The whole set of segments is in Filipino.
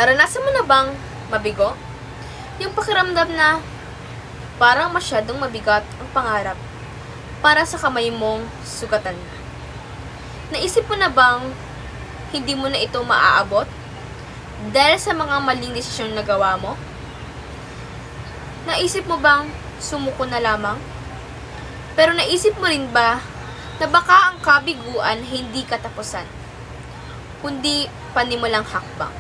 Naranasan mo na bang mabigo? Yung pakiramdam na parang masyadong mabigat ang pangarap para sa kamay mong sugatan na. Naisip mo na bang hindi mo na ito maaabot dahil sa mga maling desisyon na gawa mo? Naisip mo bang sumuko na lamang? Pero naisip mo rin ba na baka ang kabiguan hindi katapusan, kundi panimulang hakbang?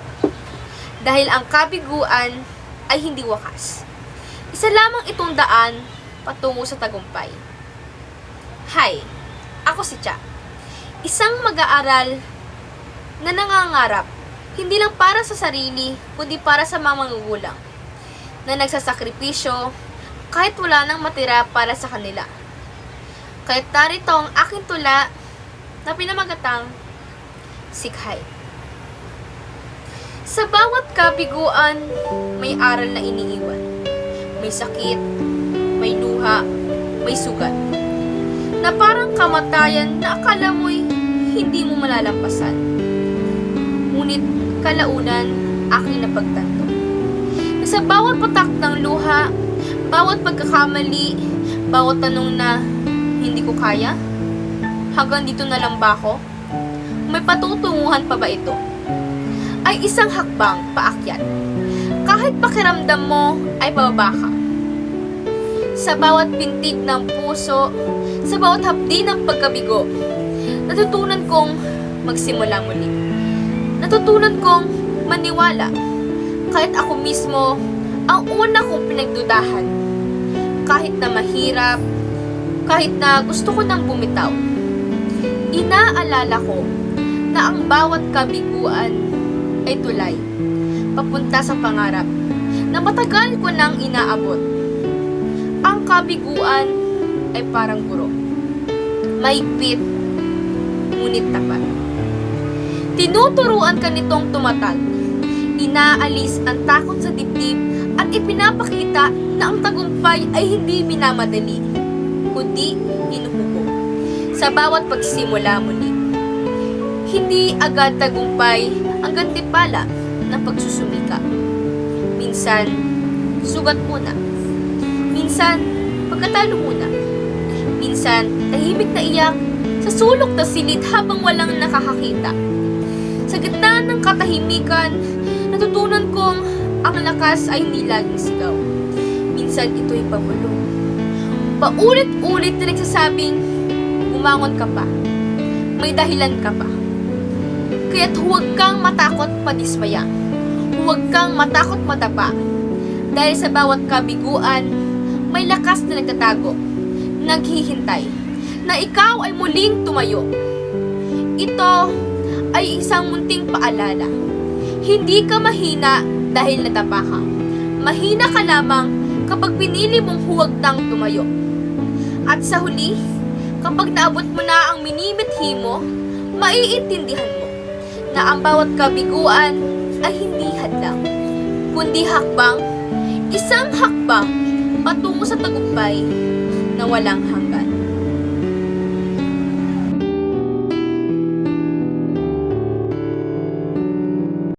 Dahil ang kabiguan ay hindi wakas. Isa lamang itong daan patungo sa tagumpay. Hi, ako si Cha. Isang mag-aaral na nangangarap, hindi lang para sa sarili, kundi para sa mga magugulang, na nagsasakripisyo kahit wala nang matira para sa kanila. Kaya't narito ang aking tula na pinamagatang Sikhay. Sa bawat kabiguan, may aral na iniiwan. May sakit, may luha, may sugat, na parang kamatayan na akala mo'y hindi mo malalampasan. Ngunit kalaunan aking napagtanto na sa bawat patak ng luha, bawat pagkakamali, bawat tanong na hindi ko kaya, hanggang dito na lang ba ako? May patutunguhan pa ba ito? Ay isang hakbang paakyat. Kahit pakiramdam mo ay pababa ka. Sa bawat pintig ng puso, sa bawat hapdi ng pagkabigo, natutunan kong magsimula muli. Natutunan kong maniwala kahit ako mismo ang una kong pinagdudahan. Kahit na mahirap, kahit na gusto ko nang bumitaw, inaalala ko na ang bawat kabiguan ay tulay papunta sa pangarap na matagal ko nang inaabot. Ang kabiguan ay parang guro, mahigpit ngunit tapat. Tinuturuan ka nitong tumatag, inaalis ang takot sa dibdib at ipinapakita na ang tagumpay ay hindi minamadali, kundi hinuhubog sa bawat pagsimula muli. Hindi agad tagumpay ang gantimpala ng pagsusumika. Minsan, sugat muna. Minsan, pagkatalo muna. Minsan, tahimik na iyak sa sulok na silid habang walang nakakakita. Sa gitna ng katahimikan, natutunan kong ang lakas ay hindi laging sigaw. Minsan, ito'y pabulong. Paulit-ulit na nagsasabing, umangon ka pa. May dahilan ka pa. Kaya't huwag kang matakot padismaya. Huwag kang matakot madapa. Dahil sa bawat kabiguan, may lakas na nagtatago, naghihintay, na ikaw ay muling tumayo. Ito ay isang munting paalala. Hindi ka mahina dahil nadapa ka. Mahina ka lamang kapag pinili mong huwag nang tumayo. At sa huli, kapag naabot mo na ang minimithi mo, maiintindihan mo na ang bawat kabiguan ay hindi hadlang, kundi hakbang, isang hakbang patungo sa tagumpay na walang hanggan.